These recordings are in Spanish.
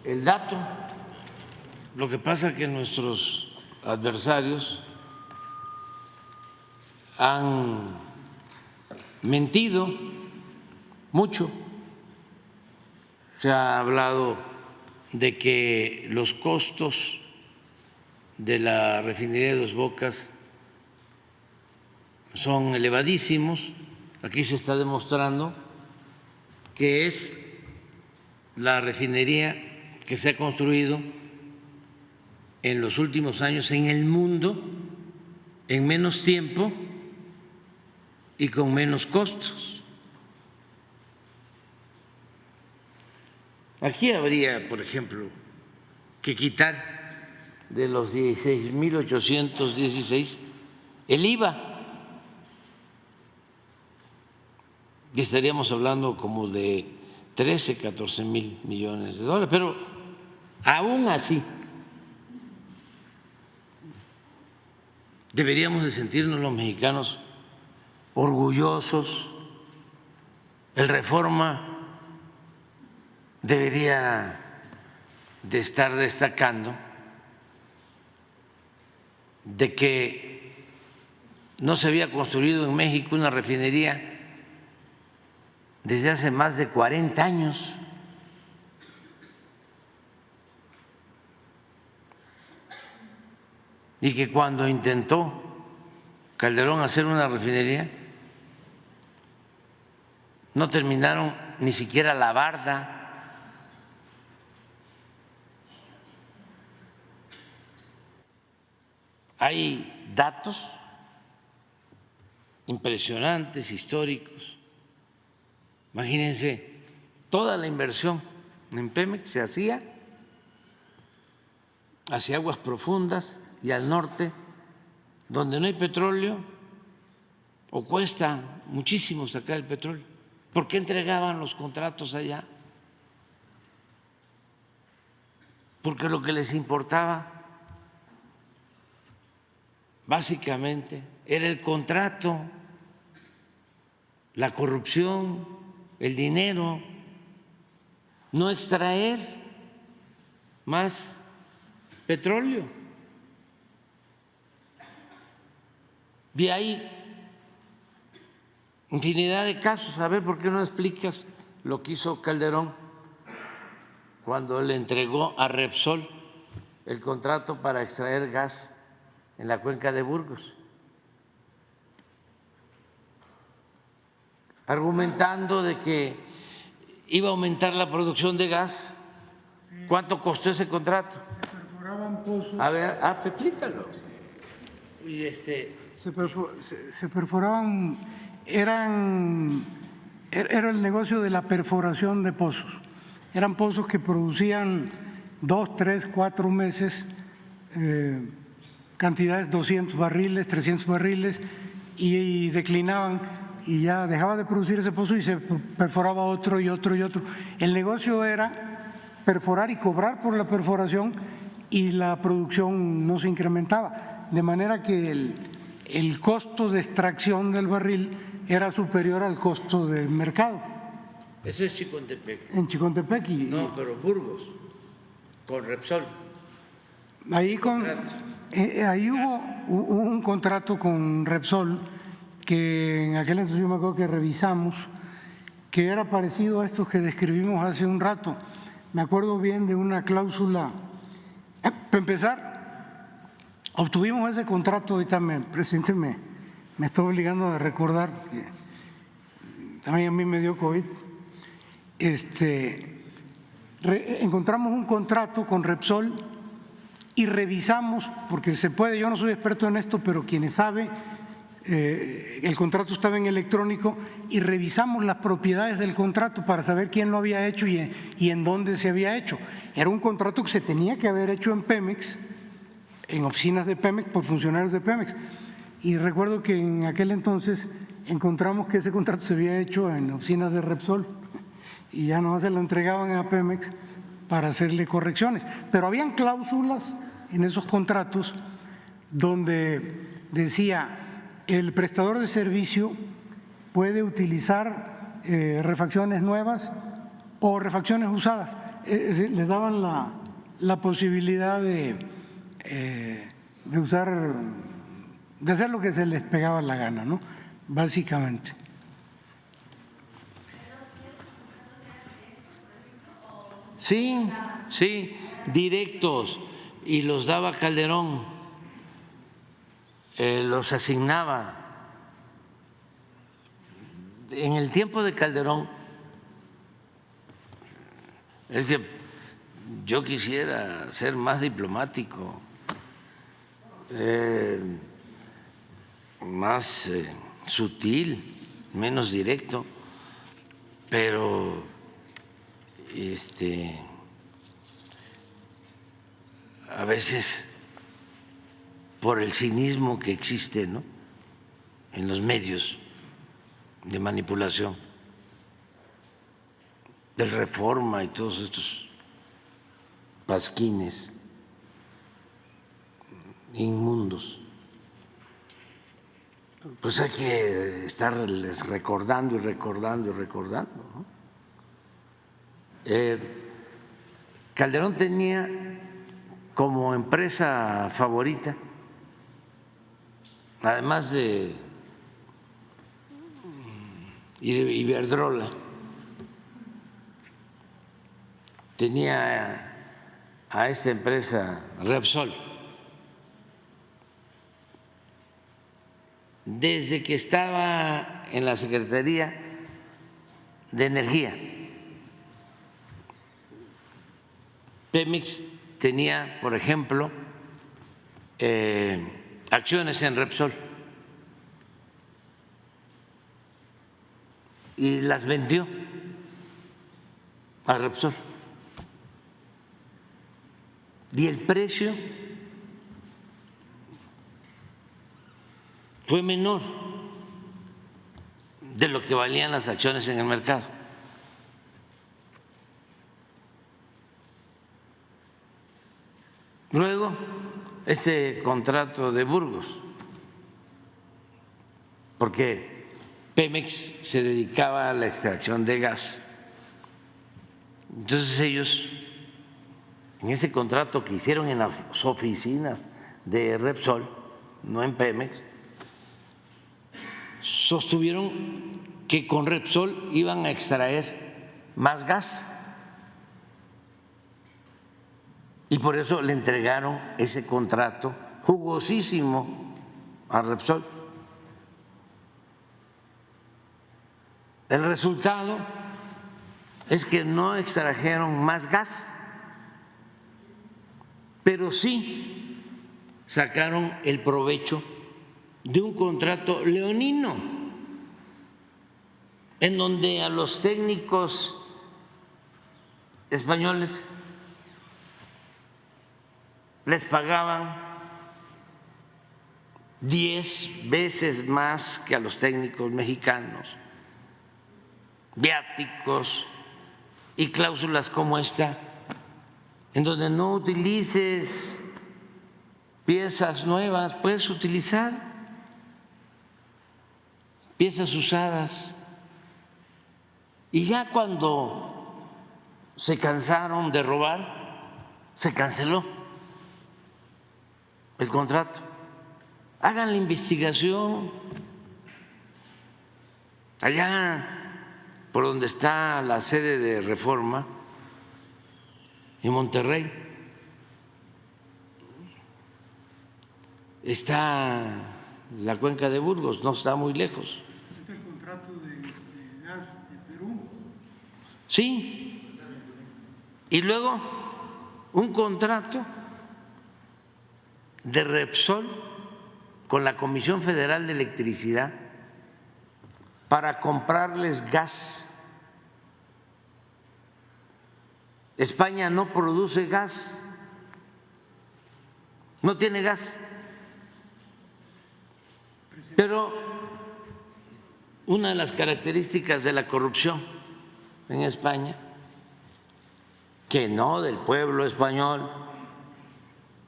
el dato. Lo que pasa es que nuestros adversarios han mentido mucho. Se ha hablado de que los costos de la refinería de Dos Bocas son elevadísimos. Aquí se está demostrando que es la refinería que se ha construido en los últimos años en el mundo en menos tiempo y con menos costos. Aquí habría, por ejemplo, que quitar de los 16.816 el IVA, y estaríamos hablando como de 13, 14 mil millones de dólares, pero aún así deberíamos de sentirnos los mexicanos orgullosos. El Reforma debería de estar destacando de que no se había construido en México una refinería desde hace más de 40 años. Y que cuando intentó Calderón hacer una refinería, no terminaron ni siquiera la barda. Hay datos impresionantes, históricos. Imagínense, toda la inversión en Pemex se hacía hacia aguas profundas y al norte, donde no hay petróleo o cuesta muchísimo sacar el petróleo. ¿Por qué entregaban los contratos allá? Porque lo que les importaba básicamente era el contrato, la corrupción, el dinero, no extraer más petróleo. Y hay infinidad de casos. A ver, ¿por qué no explicas lo que hizo Calderón cuando le entregó a Repsol el contrato para extraer gas en la cuenca de Burgos? Argumentando de que iba a aumentar la producción de gas. ¿Cuánto costó ese contrato? Se perforaban pozos. A ver, explícalo. Y se perforaban, era el negocio de la perforación de pozos. Eran pozos que producían 2, 3, 4 meses, cantidades 200 barriles, 300 barriles, y declinaban, y ya dejaba de producir ese pozo y se perforaba otro y otro y otro. El negocio era perforar y cobrar por la perforación, y la producción no se incrementaba, de manera que el costo de extracción del barril era superior al costo del mercado. Eso es Chicontepec. En Chicontepec. No, pero Burgos, con Repsol. Ahí hubo un contrato con Repsol que en aquel entonces yo me acuerdo que revisamos, que era parecido a estos que describimos hace un rato. Me acuerdo bien de una cláusula. Para empezar, obtuvimos ese contrato. Ahorita el presidente me está obligando a recordar que también a mí me dio COVID. Encontramos un contrato con Repsol y revisamos, porque se puede, yo no soy experto en esto, pero quienes saben, el contrato estaba en electrónico, y revisamos las propiedades del contrato para saber quién lo había hecho y en dónde se había hecho. Era un contrato que se tenía que haber hecho en Pemex, en oficinas de Pemex, por funcionarios de Pemex. Y recuerdo que en aquel entonces encontramos que ese contrato se había hecho en oficinas de Repsol y ya no se lo entregaban a Pemex para hacerle correcciones. Pero habían cláusulas en esos contratos donde decía: el prestador de servicio puede utilizar refacciones nuevas o refacciones usadas. les daban la posibilidad de usar, de hacer lo que se les pegaba la gana, ¿no? Básicamente. Sí, sí, directos, y los daba Calderón, los asignaba. En el tiempo de Calderón, es que yo quisiera ser más diplomático, más sutil, menos directo, pero a veces por el cinismo que existe, ¿no?, en los medios de manipulación, del Reforma y todos estos pasquines inmundos, pues hay que estarles recordando y recordando y recordando, ¿no? Calderón tenía como empresa favorita, además de Iberdrola, tenía a esta empresa Repsol. Desde que estaba en la Secretaría de Energía, Pemex tenía, por ejemplo, acciones en Repsol y las vendió a Repsol. Y el precio fue menor de lo que valían las acciones en el mercado. Luego, ese contrato de Burgos, porque Pemex se dedicaba a la extracción de gas. Entonces ellos, en ese contrato que hicieron en las oficinas de Repsol, no en Pemex, sostuvieron que con Repsol iban a extraer más gas y por eso le entregaron ese contrato jugosísimo a Repsol. El resultado es que no extrajeron más gas, pero sí sacaron el provecho de un contrato leonino, en donde a los técnicos españoles les pagaban 10 veces más que a los técnicos mexicanos, viáticos y cláusulas como esta, en donde no utilices piezas nuevas, puedes utilizar piezas usadas. Y ya cuando se cansaron de robar, se canceló el contrato. Hagan la investigación allá por donde está la sede de Reforma, en Monterrey, está la cuenca de Burgos, no está muy lejos. ¿Es el contrato de gas de Perú? Sí, y luego un contrato de Repsol con la Comisión Federal de Electricidad para comprarles gas. España no produce gas, no tiene gas, pero una de las características de la corrupción en España, que no del pueblo español,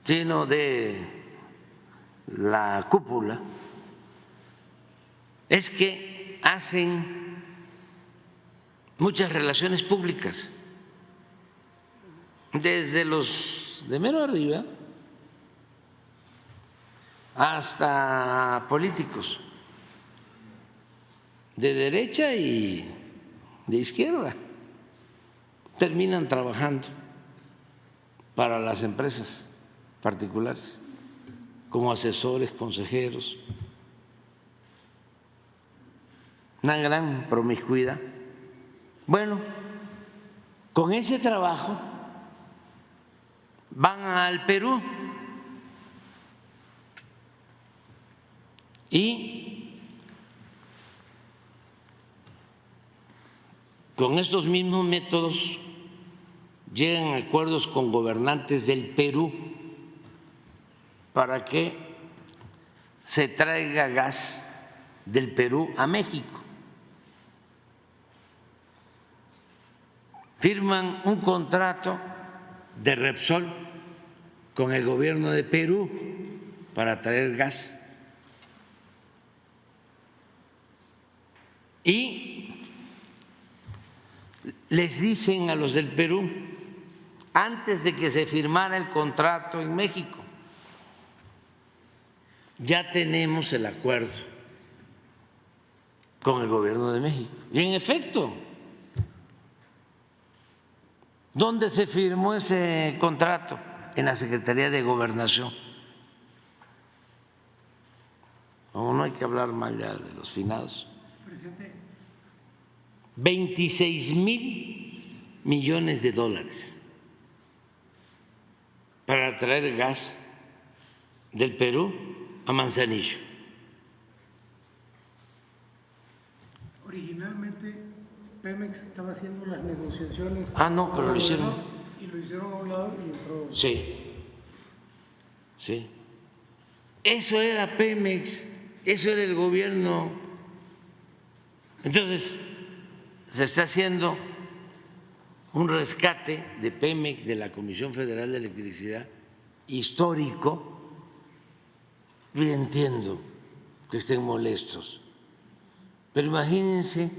sino de la cúpula, es que hacen muchas relaciones públicas desde los de mero arriba hasta políticos de derecha y de izquierda terminan trabajando para las empresas particulares como asesores, consejeros, una gran promiscuidad. Bueno, con ese trabajo van al Perú y con estos mismos métodos llegan a acuerdos con gobernantes del Perú para que se traiga gas del Perú a México. Firman un contrato de Repsol con el gobierno de Perú para traer gas y les dicen a los del Perú, antes de que se firmara el contrato en México, ya tenemos el acuerdo con el gobierno de México. Y en efecto, ¿dónde se firmó ese contrato? En la Secretaría de Gobernación. No hay que hablar mal ya de los finados. Presidente. 26,000 millones de dólares para traer gas del Perú a Manzanillo. Originalmente Pemex estaba haciendo las negociaciones. No, pero lo hicieron. Y lo hicieron a un lado y entró. Sí, sí. Eso era Pemex, eso era el gobierno. Entonces, se está haciendo un rescate de Pemex, de la Comisión Federal de Electricidad, histórico. Yo entiendo que estén molestos, pero imagínense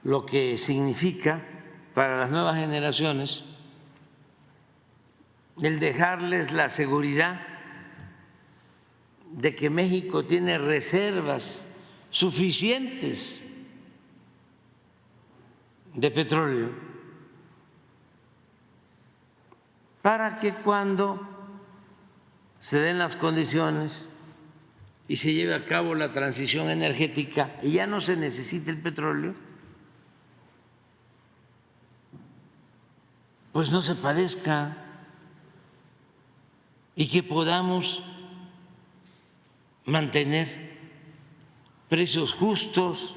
lo que significa para las nuevas generaciones el dejarles la seguridad de que México tiene reservas suficientes de petróleo para que cuando se den las condiciones y se lleve a cabo la transición energética y ya no se necesite el petróleo, pues no se padezca y que podamos mantener precios justos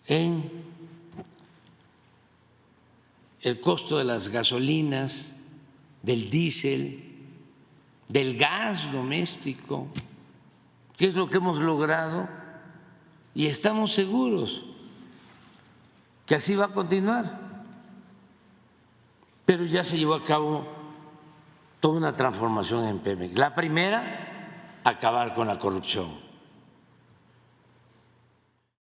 en el costo de las gasolinas, del diésel, del gas doméstico, que es lo que hemos logrado, y estamos seguros que así va a continuar. Pero ya se llevó a cabo toda una transformación en Pemex. La primera, acabar con la corrupción.